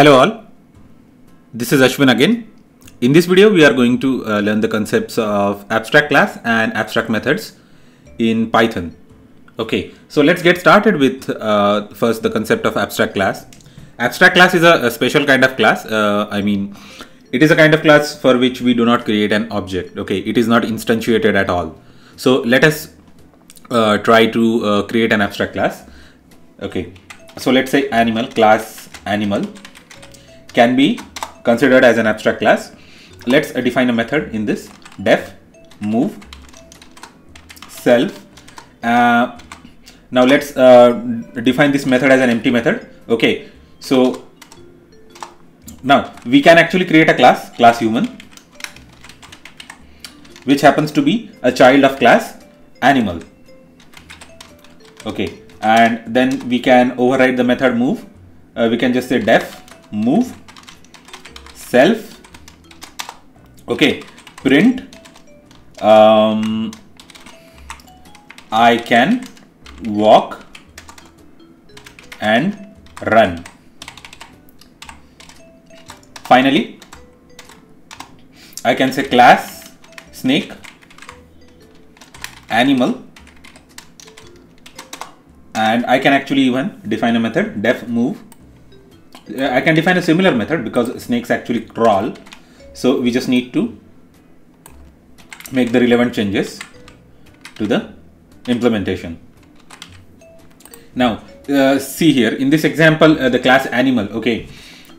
Hello all, this is Ashwin again. In this video we are going to learn the concepts of abstract class and abstract methods in Python. Okay, so let's get started with first the concept of abstract class. Abstract class is a special kind of class. It is a kind of class for which we do not create an object. Okay, it is not instantiated at all. So let us try to create an abstract class. Okay, so let's say animal class animal can be considered as an abstract class. Let's define a method in this def move self. Now let's define this method as an empty method. Okay, so now we can actually create a class human, which happens to be a child of class animal. Okay, and then we can override the method move. We can just say def move self. Okay, print I can walk and run. Finally, I can say class snake animal, and I can actually even define a method def move. I can define a similar method because snakes actually crawl. So we just need to make the relevant changes to the implementation. Now see here in this example, the class animal, okay,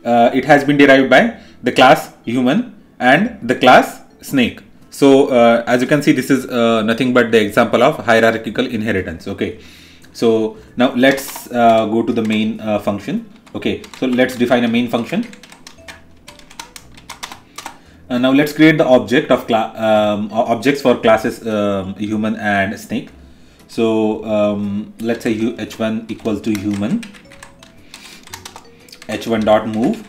it has been derived by the class human and the class snake. So as you can see, this is nothing but the example of hierarchical inheritance. Okay, so now let's go to the main function. Okay, so let's define a main function. Now let's create the object of objects for classes human and snake. So let's say h1 equals to human, h1 dot move.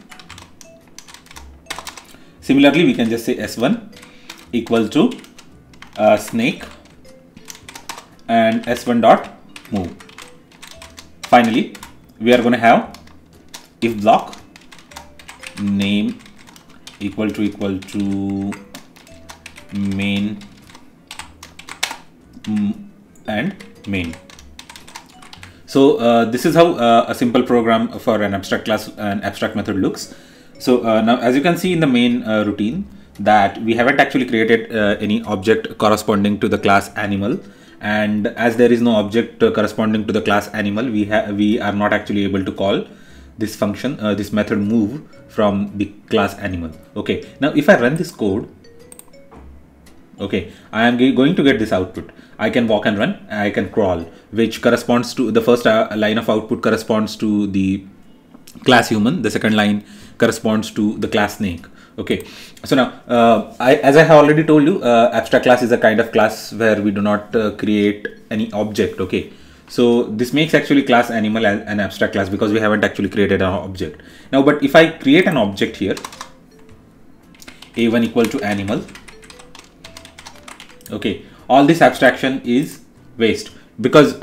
Similarly, we can just say s1 equals to snake and s1 dot move. Finally, we are going to have if block name equal to main and main. So this is how a simple program for an abstract class and abstract method looks. So now as you can see in the main routine, that we haven't actually created any object corresponding to the class animal, and as there is no object corresponding to the class animal, we are not actually able to call this function, this method move from the class animal. Okay, now if I run this code, okay, I am going to get this output. I can walk and run, I can crawl, which corresponds to the first line of output corresponds to the class human, the second line corresponds to the class snake. Okay, so now as I have already told you, abstract class is a kind of class where we do not create any object. Okay, so this makes actually class animal an abstract class because we haven't actually created an object. Now, but if I create an object here, a1 equal to animal, okay, all this abstraction is waste because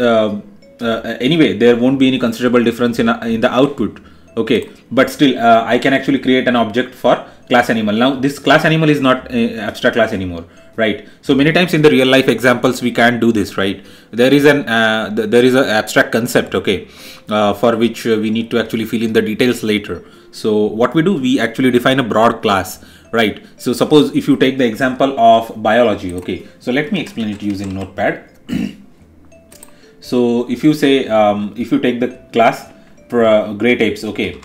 anyway there won't be any considerable difference in the output. Okay, but still I can actually create an object for class animal. Now this class animal is not abstract class anymore, right? So many times in the real life examples we can't do this, right? There is an abstract concept, okay, for which we need to actually fill in the details later. So what we do, we actually define a broad class, right? So suppose if you take the example of biology, okay, so let me explain it using Notepad. So if you say if you take the class great apes, okay,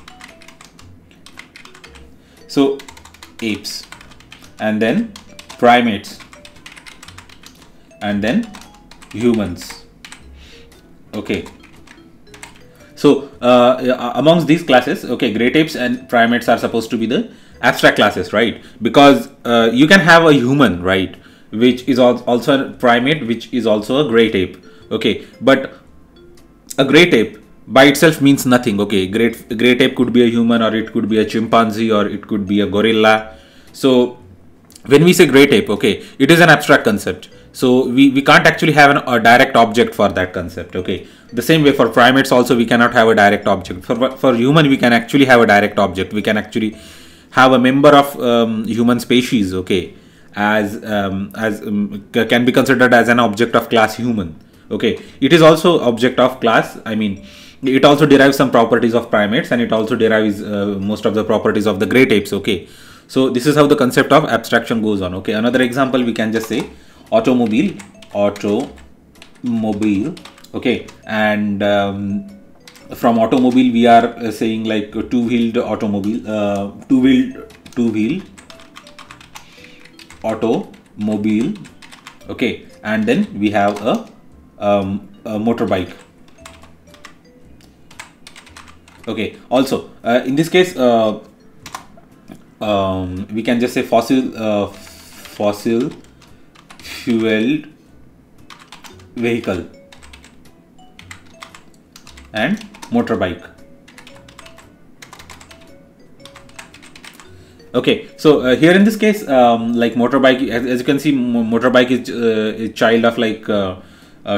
so apes, and then primates, and then humans. Okay, so amongst these classes, okay, great apes and primates are supposed to be the abstract classes, right? Because you can have a human, right, which is also a primate, which is also a great ape. Okay, but a great ape by itself means nothing. Okay, great ape could be a human, or it could be a chimpanzee, or it could be a gorilla. So when we say great ape, okay, it is an abstract concept. So we can't actually have a direct object for that concept. Okay, the same way for primates also we cannot have a direct object. For human we can actually have a direct object. We can actually have a member of human species, okay, as can be considered as an object of class human. Okay, it is also object of class, I mean it also derives some properties of primates, and it also derives most of the properties of the great apes. Okay, so this is how the concept of abstraction goes on. Okay, another example we can just say automobile. Okay, and from automobile we are saying like two-wheeled automobile, two-wheeled automobile. Okay, and then we have a motorbike. Okay, also in this case we can just say fossil fueled vehicle and motorbike. Okay, so here in this case like motorbike, as you can see, motorbike is a child of like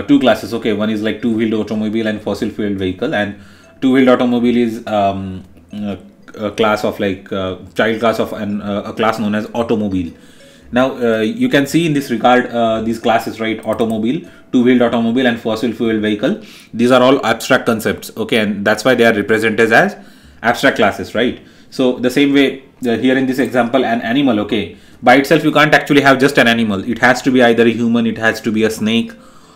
two classes. Okay, one is like two-wheeled automobile and fossil fueled vehicle, and two-wheeled automobile is a class of like child class of a class known as automobile. Now you can see in this regard these classes, right? Automobile, two-wheeled automobile and fossil fuel vehicle. These are all abstract concepts. Okay, and that's why they are represented as abstract classes, right? So the same way here in this example, an animal, okay, by itself you can't actually have just an animal. It has to be either a human, it has to be a snake,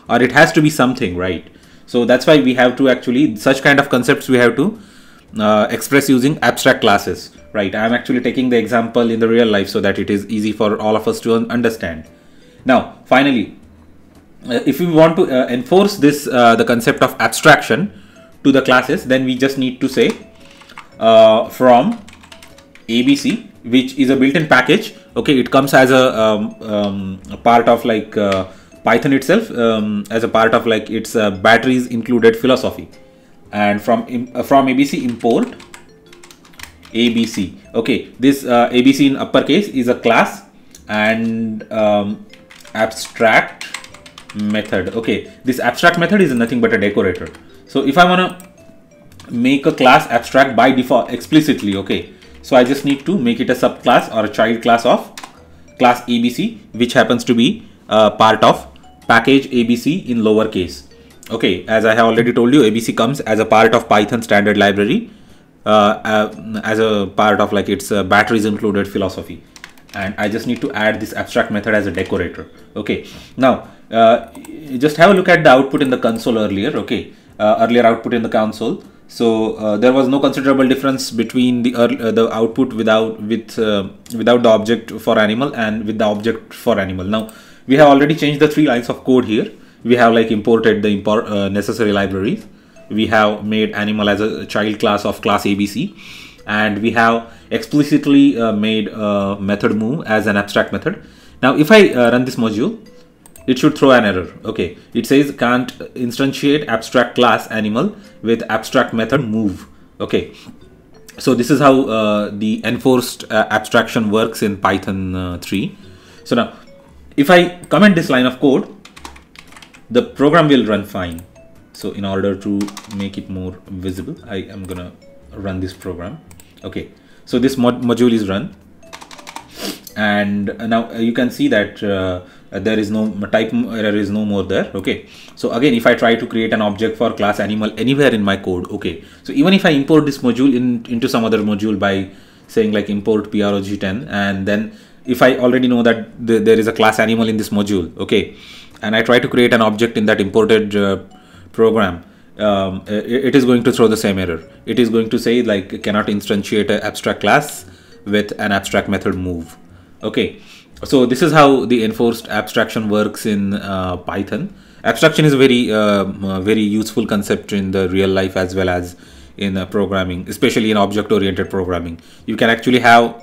or it has to be something, right? So that's why we have to actually, such kind of concepts we have to express using abstract classes, right? I'm actually taking the example in the real life so that it is easy for all of us to understand. Now finally, if we want to enforce this the concept of abstraction to the classes, then we just need to say from ABC, which is a built-in package. Okay, it comes as a part of like Python itself, as a part of like its batteries included philosophy. And from ABC import ABC. Okay, this ABC in uppercase is a class and abstract method. Okay, this abstract method is nothing but a decorator. So if I want to make a class abstract by default explicitly, okay, so I just need to make it a subclass or a child class of class ABC, which happens to be part of package ABC in lowercase. Okay, as I have already told you, ABC comes as a part of Python standard library, as a part of like its batteries included philosophy, and I just need to add this abstract method as a decorator. Okay, now just have a look at the output in the console earlier. Okay, earlier output in the console. So there was no considerable difference between the output without the object for animal and with the object for animal. Now we have already changed the 3 lines of code here. We have like imported the necessary libraries. We have made animal as a child class of class ABC, and we have explicitly made method move as an abstract method. Now if I run this module, it should throw an error. Okay, it says can't instantiate abstract class animal with abstract method move. Okay, so this is how the enforced abstraction works in Python 3. So now if I comment this line of code, the program will run fine. So in order to make it more visible, I am gonna run this program. Okay, so this module is run, and now you can see that there is no type error, is no more there. Okay, so again, if I try to create an object for class animal anywhere in my code, okay, so even if I import this module into some other module by saying like import prog10, and then if I already know that there is a class animal in this module, okay, and I try to create an object in that imported program, it is going to throw the same error. It is going to say like cannot instantiate an abstract class with an abstract method move. Okay, so this is how the enforced abstraction works in Python. Abstraction is a very useful concept in the real life as well as in programming, especially in object-oriented programming. You can actually have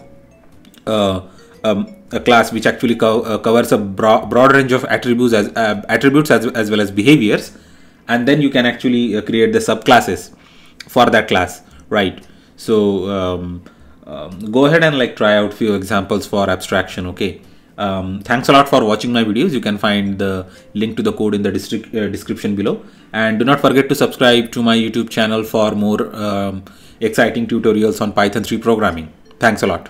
a class which actually covers a broad range of attributes as well as behaviors, and then you can actually create the subclasses for that class, right? So go ahead and like try out few examples for abstraction. Okay, Thanks a lot for watching my videos. You can find the link to the code in the description below. And do not forget to subscribe to my YouTube channel for more exciting tutorials on Python 3 programming. Thanks a lot.